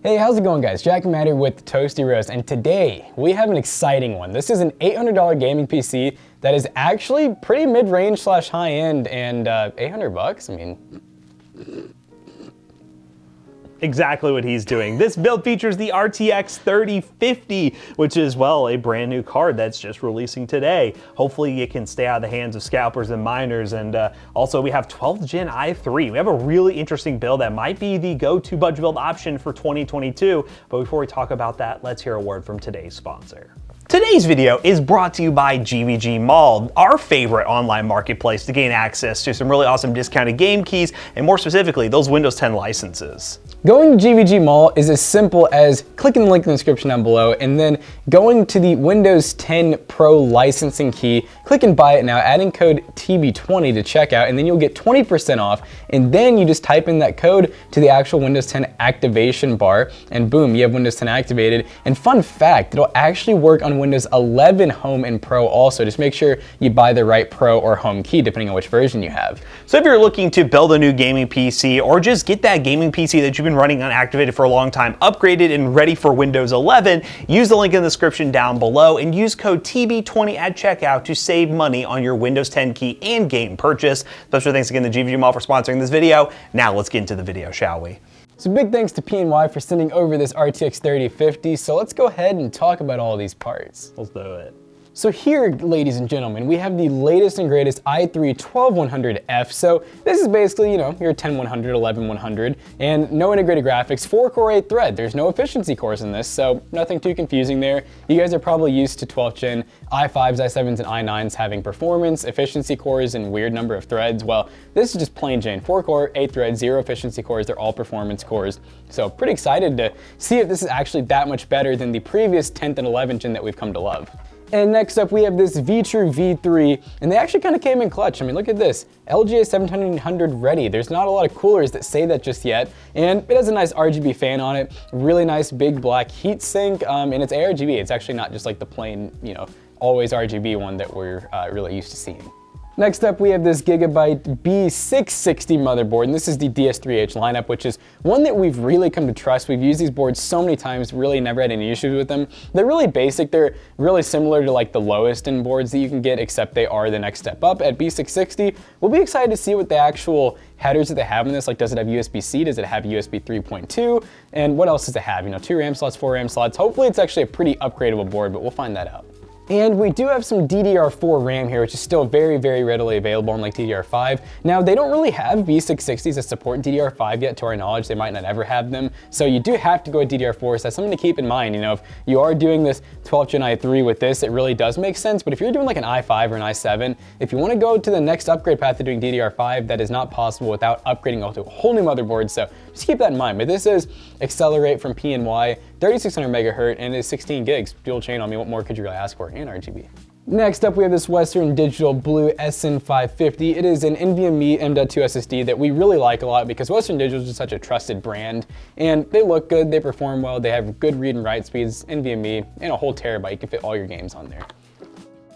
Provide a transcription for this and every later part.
Hey, how's it going, guys? Jack and Matt here with Toasty Roast, and today we have an exciting one. This is an $800 gaming PC that is actually pretty mid-range slash high-end, and 800 bucks? I mean... Exactly what he's doing. This build features the RTX 3050, which is, well, a brand new card that's just releasing today. Hopefully it can stay out of the hands of scalpers and miners. And also we have 12th gen i3. We have a really interesting build that might be the go-to budget build option for 2022. But before we talk about that, let's hear a word from today's sponsor. Today's video is brought to you by GVG Mall, our favorite online marketplace to gain access to some really awesome discounted game keys, and more specifically, those Windows 10 licenses. Going to GVG Mall is as simple as clicking the link in the description down below and then going to the Windows 10 Pro licensing key, click and buy it now, adding code TB20 to checkout, and then you'll get 20% off, and then you just type in that code to the actual Windows 10 activation bar, and boom, you have Windows 10 activated. And fun fact, it'll actually work on Windows 11 Home and Pro also. Just make sure you buy the right Pro or Home key depending on which version you have. So if you're looking to build a new gaming PC or just get that gaming PC that you've been running unactivated for a long time upgraded and ready for Windows 11, use the link in the description down below and use code TB20 at checkout to save money on your Windows 10 key and game purchase. Special thanks again to GVG Mall for sponsoring this video. Now let's get into the video, shall we? So big thanks to PNY for sending over this RTX 3050, so let's go ahead and talk about all these parts. Let's do it. So here, ladies and gentlemen, we have the latest and greatest i3 12100F. So this is basically, you know, your 10100, 11100, and no integrated graphics, 4-core 8-thread. There's no efficiency cores in this, so nothing too confusing there. You guys are probably used to 12th gen i5s, i7s, and i9s having performance, efficiency cores, and weird number of threads. Well, this is just plain Jane, 4-core, 8-thread, 0 efficiency cores. They're all performance cores. So pretty excited to see if this is actually that much better than the previous 10th and 11th gen that we've come to love. And next up we have this VETROO V3, and they actually kind of came in clutch. I mean, look at this, LGA 700 ready. There's not a lot of coolers that say that just yet, and it has a nice RGB fan on it, really nice big black heat sink, and it's ARGB. It's actually not just like the plain, you know, always RGB one that we're really used to seeing. Next up, we have this GIGABYTE B660 motherboard, and this is the DS3H lineup, which is one that we've really come to trust. We've used these boards so many times, really never had any issues with them. They're really basic. They're really similar to like the lowest end boards that you can get, except they are the next step up at B660. We'll be excited to see what the actual headers that they have in this, like does it have USB-C, does it have USB 3.2, and what else does it have? You know, 2 RAM slots, 4 RAM slots. Hopefully it's actually a pretty upgradable board, but we'll find that out. And we do have some DDR4 RAM here, which is still very, very readily available unlike DDR5. Now, they don't really have B660s that support DDR5 yet, to our knowledge. They might not ever have them. So you do have to go with DDR4, so that's something to keep in mind. You know, if you are doing this 12th gen i3 with this, it really does make sense. But if you're doing like an i5 or an i7, if you want to go to the next upgrade path to doing DDR5, that is not possible without upgrading to a whole new motherboard. So just keep that in mind. But this is Accelerate from PNY, 3600 megahertz, and it's 16 gigs dual channel. I mean, what more could you really ask for? And RGB. Next up, we have this Western Digital Blue SN550. It is an NVMe M.2 SSD that we really like a lot because Western Digital is just such a trusted brand, and they look good, they perform well, they have good read and write speeds, NVMe, and a whole terabyte. You can fit all your games on there.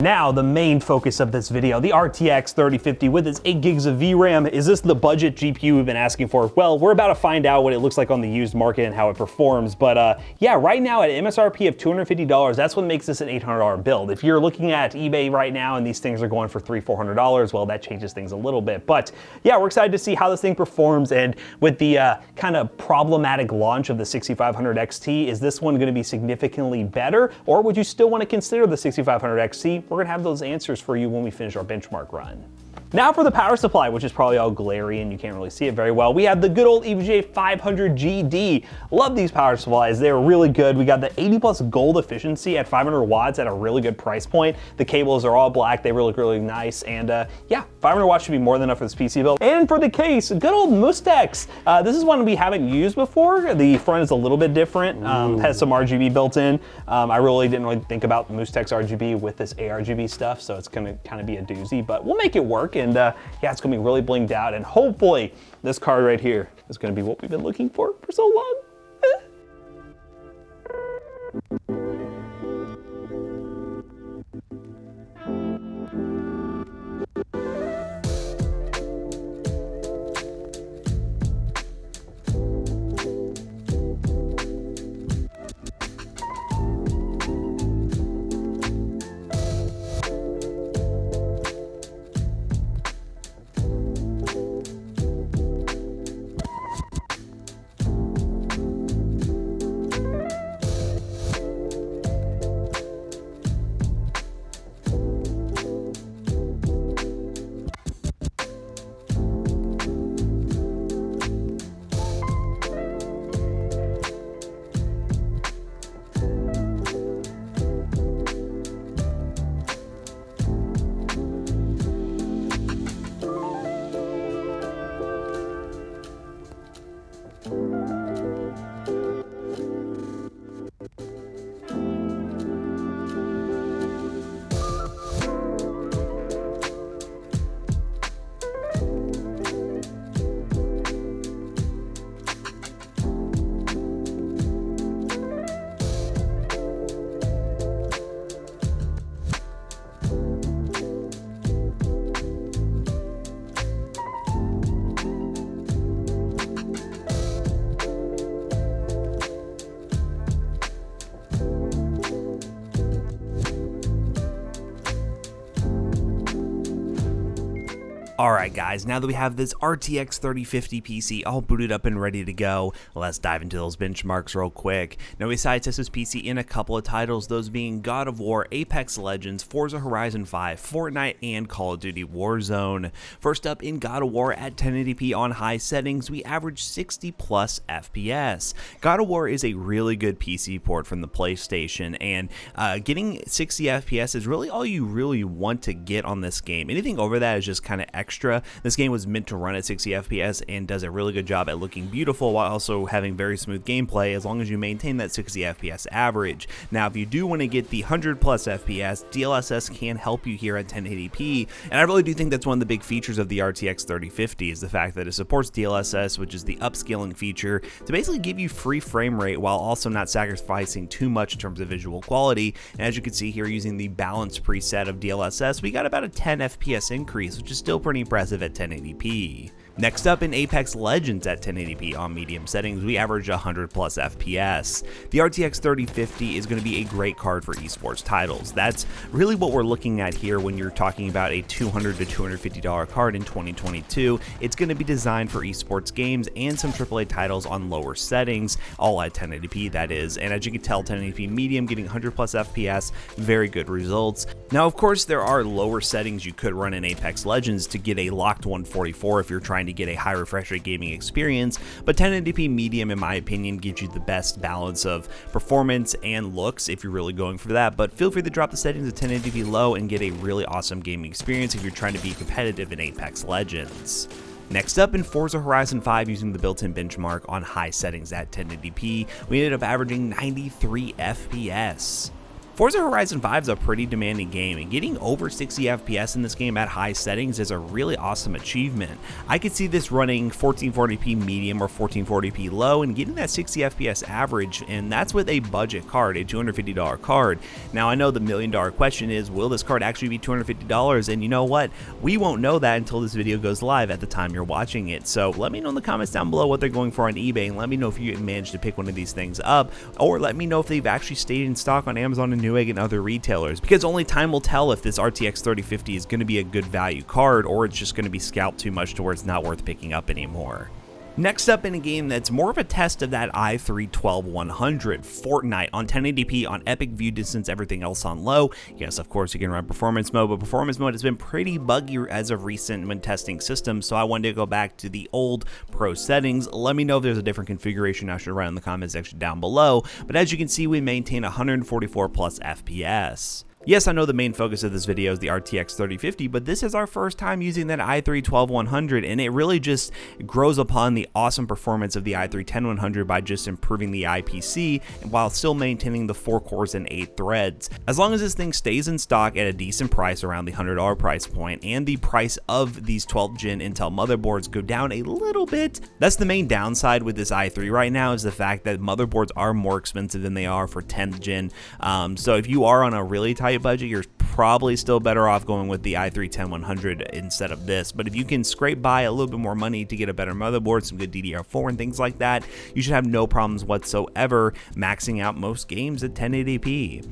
Now, the main focus of this video, the RTX 3050 with its 8 gigs of VRAM. Is this the budget GPU we've been asking for? Well, we're about to find out what it looks like on the used market and how it performs. But yeah, right now at MSRP of $250, that's what makes this an $800 build. If you're looking at eBay right now and these things are going for $300, $400, well, that changes things a little bit. But yeah, we're excited to see how this thing performs. And with the kind of problematic launch of the 6500 XT, is this one going to be significantly better? Or would you still want to consider the 6500 XT? We're gonna have those answers for you when we finish our benchmark run. Now for the power supply, which is probably all glary and you can't really see it very well. We have the good old EVGA 500GD. Love these power supplies. They're really good. We got the 80 plus gold efficiency at 500 watts at a really good price point. The cables are all black. They look really nice. And yeah, 500 watts should be more than enough for this PC build. And for the case, good old MUSTEX. This is one we haven't used before. The front is a little bit different. Has some RGB built in. I really didn't really think about MUSTEX RGB with this ARGB stuff, so it's gonna kind of be a doozy, but we'll make it work. And yeah, it's gonna be really blinged out, and hopefully this card right here is gonna be what we've been looking for so long. Alright guys, now that we have this RTX 3050 PC all booted up and ready to go, let's dive into those benchmarks real quick. Now we decided to test this PC in a couple of titles, those being God of War, Apex Legends, Forza Horizon 5, Fortnite, and Call of Duty Warzone. First up, in God of War at 1080p on high settings, we average 60 plus FPS. God of War is a really good PC port from the PlayStation, and getting 60 FPS is really all you really want to get on this game. Anything over that is just kind of extra. This game was meant to run at 60 FPS and does a really good job at looking beautiful while also having very smooth gameplay as long as you maintain that 60 FPS average. Now, if you do want to get the 100 plus FPS, DLSS can help you here at 1080p, and I really do think that's one of the big features of the RTX 3050 is the fact that it supports DLSS, which is the upscaling feature, to basically give you free frame rate while also not sacrificing too much in terms of visual quality. And as you can see here, using the balance preset of DLSS, we got about a 10 FPS increase, which is still pretty impressive at 1080p. Next up, in Apex Legends at 1080p on medium settings, we average 100 plus FPS. The RTX 3050 is going to be a great card for esports titles. That's really what we're looking at here when you're talking about a $200 to $250 card in 2022. It's going to be designed for esports games and some AAA titles on lower settings, all at 1080p that is. And as you can tell, 1080p medium getting 100 plus FPS, very good results. Now, of course, there are lower settings you could run in Apex Legends to get a locked 144 if you're trying to get a high refresh rate gaming experience, but 1080p medium, in my opinion, gives you the best balance of performance and looks if you're really going for that. But feel free to drop the settings to 1080p low and get a really awesome gaming experience if you're trying to be competitive in Apex Legends. Next up, in Forza Horizon 5, using the built-in benchmark on high settings at 1080p, we ended up averaging 93 FPS. Forza Horizon 5 is a pretty demanding game, and getting over 60 FPS in this game at high settings is a really awesome achievement. I could see this running 1440p medium or 1440p low and getting that 60 FPS average, and that's with a budget card, a $250 card. Now, I know the million-dollar question is, will this card actually be $250? And you know what? We won't know that until this video goes live at the time you're watching it. So let me know in the comments down below what they're going for on eBay, and let me know if you managed to pick one of these things up, or let me know if they've actually stayed in stock on Amazon and Newegg and other retailers, because only time will tell if this RTX 3050 is going to be a good value card or it's just going to be scalped too much to where it's not worth picking up anymore. Next up, in a game that's more of a test of that i3 12100, Fortnite on 1080p on epic view distance, everything else on low. Yes, of course you can run performance mode, but performance mode has been pretty buggy as of recent when testing systems, so I wanted to go back to the old pro settings. Let me know if there's a different configuration I should run in the comment section down below, but as you can see, we maintain 144 plus FPS. Yes, I know the main focus of this video is the RTX 3050, but this is our first time using that i3 12100, and it really just grows upon the awesome performance of the i3 10100 by just improving the IPC while still maintaining the 4 cores and 8 threads. As long as this thing stays in stock at a decent price around the $100 price point, and the price of these 12th gen Intel motherboards go down a little bit, that's the main downside with this i3 right now, is the fact that motherboards are more expensive than they are for 10th gen. So if you are on a really tight budget, you're probably still better off going with the i3 10100 instead of this. But if you can scrape by a little bit more money to get a better motherboard, some good DDR4 and things like that, you should have no problems whatsoever maxing out most games at 1080p.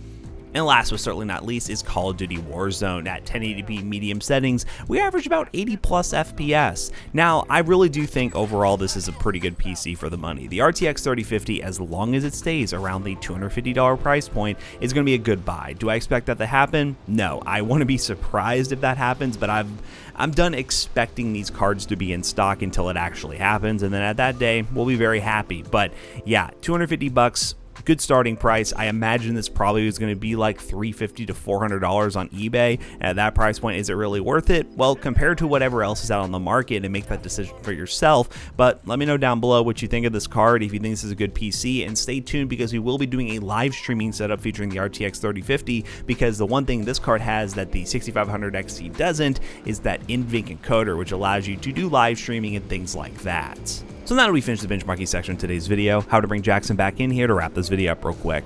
And last but certainly not least is Call of Duty Warzone at 1080p medium settings. We average about 80 plus FPS. Now, I really do think overall this is a pretty good PC for the money. The RTX 3050, as long as it stays around the $250 price point, is going to be a good buy. Do I expect that to happen? No. I want to be surprised if that happens, but I'm done expecting these cards to be in stock until it actually happens, and then at that day, we'll be very happy. But yeah, $250. Good starting price. I imagine this probably is going to be like $350 to $400 on eBay. At that price point, is it really worth it? Well, compared to whatever else is out on the market, and make that decision for yourself. But let me know down below what you think of this card, if you think this is a good PC, and stay tuned because we will be doing a live streaming setup featuring the RTX 3050, because the one thing this card has that the 6500 XT doesn't is that EVGA encoder, which allows you to do live streaming and things like that. So now that we finish the benchmarking section of today's video, how to bring Jackson back in here to wrap this video up real quick.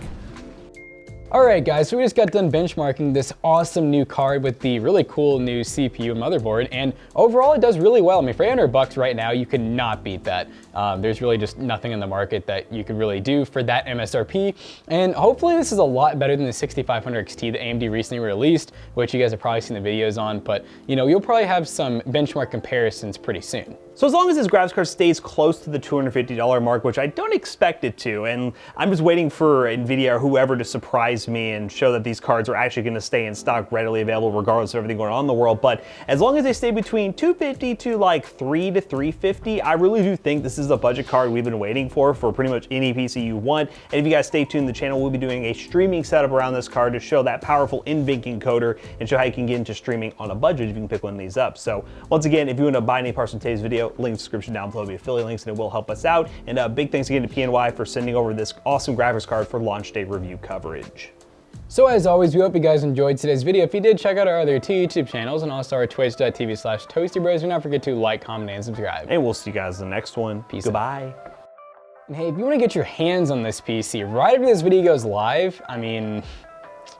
Alright guys, so we just got done benchmarking this awesome new card with the really cool new CPU and motherboard, and overall it does really well. I mean, for $800 right now, you could not beat that. There's really just nothing in the market that you could really do for that MSRP, and hopefully this is a lot better than the 6500 XT that AMD recently released, which you guys have probably seen the videos on, but you know, you'll probably have some benchmark comparisons pretty soon. So as long as this graphics card stays close to the $250 mark, which I don't expect it to, and I'm just waiting for NVIDIA or whoever to surprise me and show that these cards are actually going to stay in stock, readily available, regardless of everything going on in the world. But as long as they stay between $250 to like $300 to $350, I really do think this is the budget card we've been waiting for pretty much any PC you want. And if you guys stay tuned, the channel will be doing a streaming setup around this card to show that powerful NVENC encoder and show how you can get into streaming on a budget if you can pick one of these up. So once again, if you want to buy any parts from today's video, link in the description down below will be affiliate links and it will help us out. And big thanks again to PNY for sending over this awesome graphics card for launch day review coverage. So as always, we hope you guys enjoyed today's video. If you did, check out our other two YouTube channels and also our twitch.tv/toastybros. Do not forget to like, comment, and subscribe. And we'll see you guys in the next one. Peace Goodbye. And hey, if you want to get your hands on this PC right after this video goes live, I mean,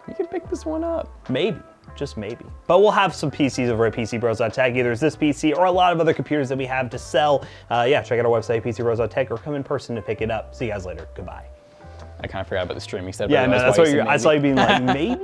you can pick this one up. Maybe. Just maybe. But we'll have some PCs over at PCBros.tech. Either it's this PC or a lot of other computers that we have to sell. Yeah, check out our website, PCBros.tech, or come in person to pick it up. See you guys later. Goodbye. I kind of forgot about the streaming stuff. Yeah, no, that's what I saw you being like, maybe?